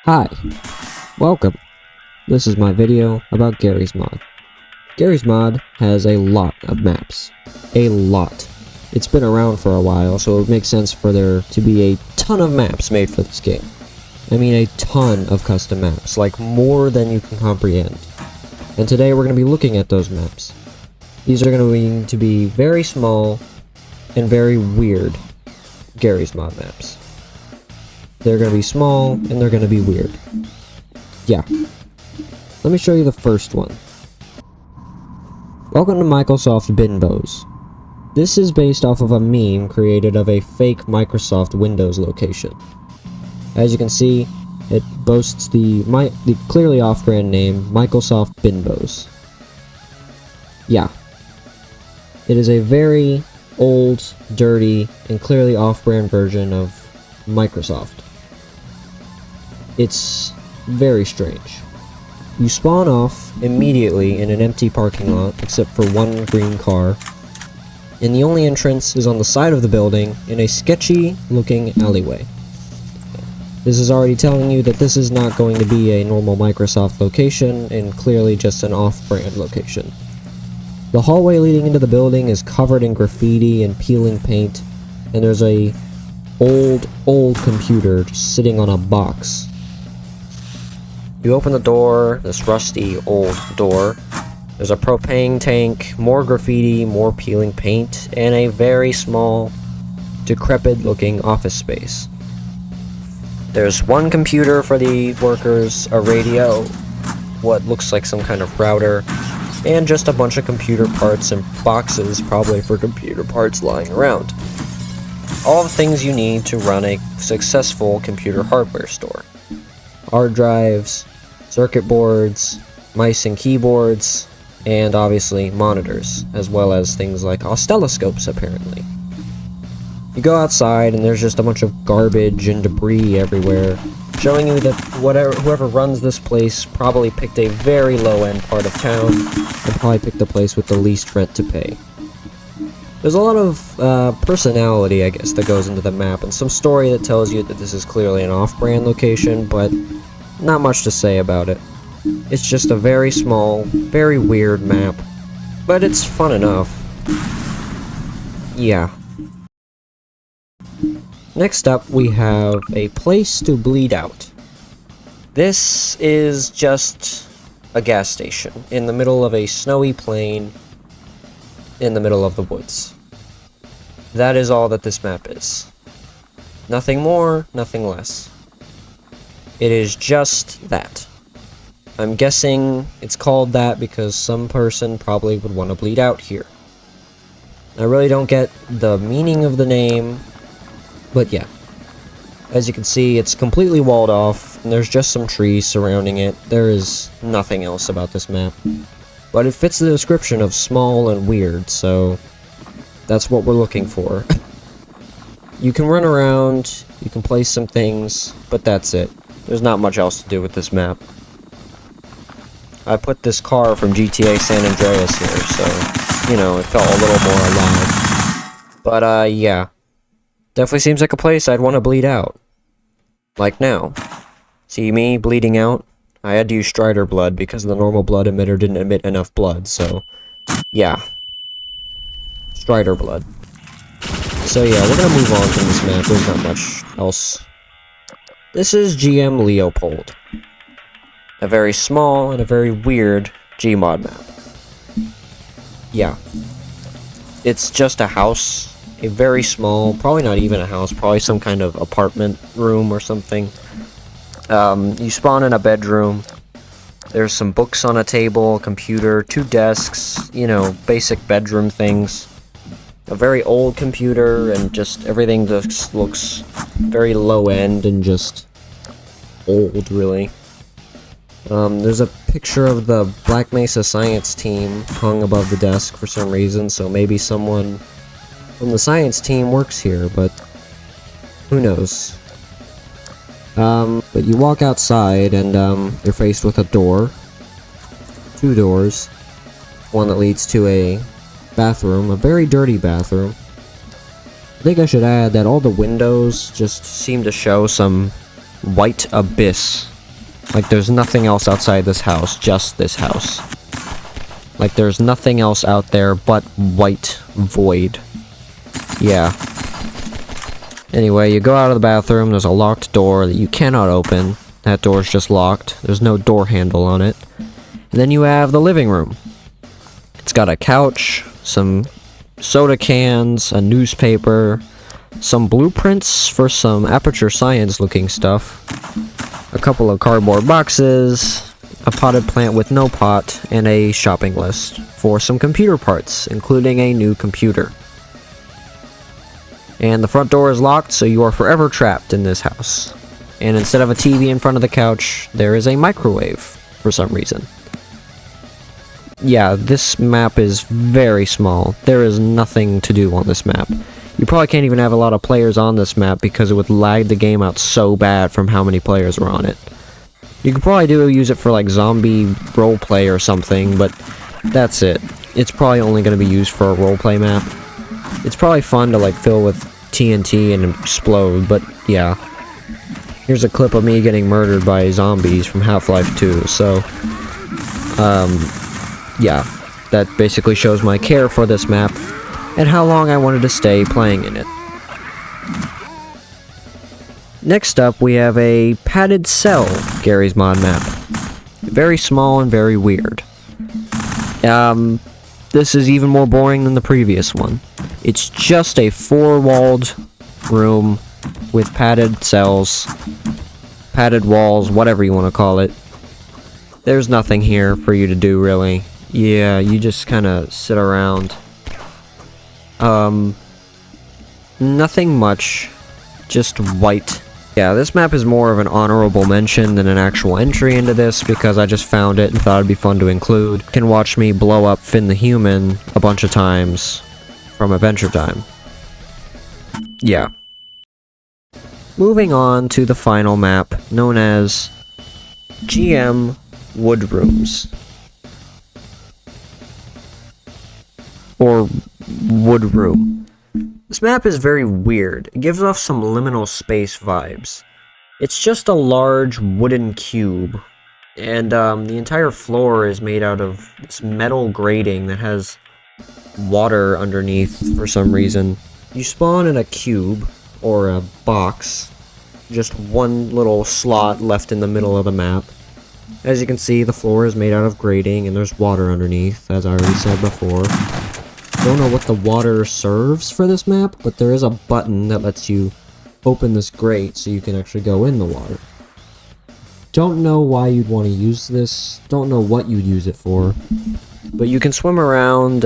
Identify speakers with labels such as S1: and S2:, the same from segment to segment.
S1: Hi, welcome. This is my video about Garry's Mod. Garry's Mod has a lot of maps. A lot. It's been around for a while, so it would make sense for there to be a ton of maps made for this game. I mean a ton of custom maps, like more than you can comprehend. And today we're going to be looking at those maps. These are going to be very small and very weird Garry's Mod maps. They're going to be small, and they're going to be weird. Yeah. Let me show you the first one. Welcome to Microsoft Binbos. This is based off of a meme created of a fake Microsoft Windows location. As you can see, it boasts the clearly off-brand name, Microsoft Binbos. Yeah. It is a very old, dirty, and clearly off-brand version of Microsoft. It's very strange. You spawn off immediately in an empty parking lot, except for one green car, and the only entrance is on the side of the building in a sketchy-looking alleyway. This is already telling you that this is not going to be a normal Microsoft location, and clearly just an off-brand location. The hallway leading into the building is covered in graffiti and peeling paint, and there's a old computer just sitting on a box. You open the door, this rusty old door. There's a propane tank, more graffiti, more peeling paint, and a very small, decrepit looking office space. There's one computer for the workers, a radio, what looks like some kind of router, and just a bunch of computer parts and boxes, probably for computer parts, lying around. All the things you need to run a successful computer hardware store. Hard drives, circuit boards, mice and keyboards, and obviously monitors, as well as things like oscilloscopes apparently. You go outside and there's just a bunch of garbage and debris everywhere, showing you that whoever runs this place probably picked a very low-end part of town, and probably picked the place with the least rent to pay. There's a lot of personality, I guess, that goes into the map, and some story that tells you that this is clearly an off-brand location, but not much to say about it. It's just a very small, very weird map, but it's fun enough. Yeah. Next up, we have a place to bleed out. This is just a gas station in the middle of a snowy plain in the middle of the woods. That is all that this map is. Nothing more, nothing less. It is just that. I'm guessing it's called that because some person probably would want to bleed out here. I really don't get the meaning of the name, but yeah. As you can see, it's completely walled off, and there's just some trees surrounding it. There is nothing else about this map. But it fits the description of small and weird, so that's what we're looking for. You can run around, you can place some things, but that's it. There's not much else to do with this map. I put this car from GTA San Andreas here, so, you know, it felt a little more alive. But, yeah. Definitely seems like a place I'd want to bleed out. Like now. See me bleeding out? I had to use Strider blood because the normal blood emitter didn't emit enough blood, so yeah. Strider blood. So yeah, we're gonna move on from this map, there's not much else. This is GM Leopold. A very small and a very weird Gmod map. Yeah. It's just a house. A very small, probably not even a house, probably some kind of apartment room or something. You spawn in a bedroom. There's some books on a table, a computer, 2 desks, you know, basic bedroom things. A very old computer, and just everything just looks very low-end and just old, really. There's a picture of the Black Mesa science team hung above the desk for some reason, so maybe someone from the science team works here, but who knows. But you walk outside, and, you're faced with a door. 2 doors. One that leads to a bathroom, a very dirty bathroom. I think I should add that all the windows just seem to show some white abyss. Like, there's nothing else outside this house, just this house. Like, there's nothing else out there but white void. Yeah. Anyway, you go out of the bathroom, there's a locked door that you cannot open. That door's just locked. There's no door handle on it. And then you have the living room. It's got a couch, some soda cans, a newspaper, some blueprints for some Aperture Science looking stuff, a couple of cardboard boxes, a potted plant with no pot, and a shopping list for some computer parts, including a new computer. And the front door is locked, so you are forever trapped in this house. And instead of a TV in front of the couch, there is a microwave, for some reason. Yeah, this map is very small. There is nothing to do on this map. You probably can't even have a lot of players on this map because it would lag the game out so bad from how many players were on it. You could probably use it for like zombie roleplay or something, but that's it. It's probably only going to be used for a roleplay map. It's probably fun to like fill with TNT and explode, but yeah. Here's a clip of me getting murdered by zombies from Half-Life 2, so yeah, that basically shows my care for this map and how long I wanted to stay playing in it. Next up, we have a padded cell Garry's Mod map. Very small and very weird. This is even more boring than the previous one. It's just a four-walled room with padded cells, padded walls, whatever you want to call it. There's nothing here for you to do, really. Yeah, you just kind of sit around. Nothing much. Just white. Yeah, this map is more of an honorable mention than an actual entry into this because I just found it and thought it'd be fun to include. You can watch me blow up Finn the Human a bunch of times from Adventure Time. Yeah. Moving on to the final map, known as GM Wood Rooms. Or Wood Room. This map is very weird. It gives off some liminal space vibes. It's just a large wooden cube, and the entire floor is made out of this metal grating that has water underneath for some reason. You spawn in a cube, or a box, just one little slot left in the middle of the map. As you can see, the floor is made out of grating, and there's water underneath, as I already said before. Don't know what the water serves for this map, but there is a button that lets you open this grate so you can actually go in the water. Don't know why you'd want to use this, don't know what you'd use it for, but you can swim around,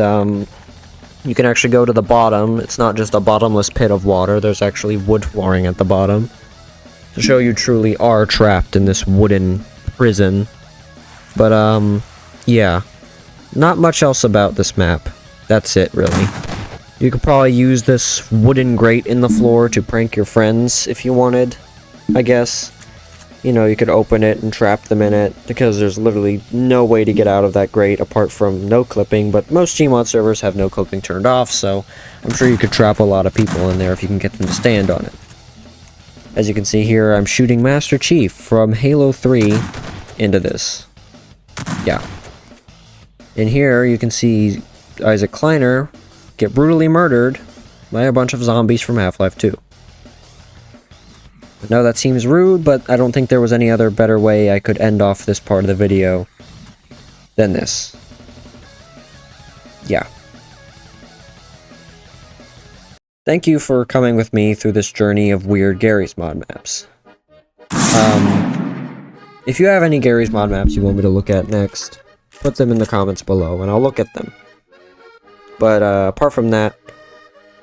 S1: you can actually go to the bottom. It's not just a bottomless pit of water, there's actually wood flooring at the bottom, to show you truly are trapped in this wooden prison. But, yeah, not much else about this map. That's it, really. You could probably use this wooden grate in the floor to prank your friends if you wanted, I guess. You know, you could open it and trap them in it, because there's literally no way to get out of that grate apart from no clipping, but most Gmod servers have no clipping turned off, so I'm sure you could trap a lot of people in there if you can get them to stand on it. As you can see here, I'm shooting Master Chief from Halo 3 into this. Yeah. In here, you can see Isaac Kleiner get brutally murdered by a bunch of zombies from Half-Life 2. I know that seems rude, but I don't think there was any other better way I could end off this part of the video than this. Yeah. Thank you for coming with me through this journey of weird Garry's Mod maps. If you have any Garry's Mod maps you want me to look at next, put them in the comments below and I'll look at them. But apart from that,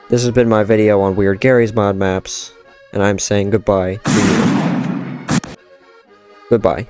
S1: this has been my video on weird Garry's Mod maps, and I'm saying goodbye to you. Goodbye.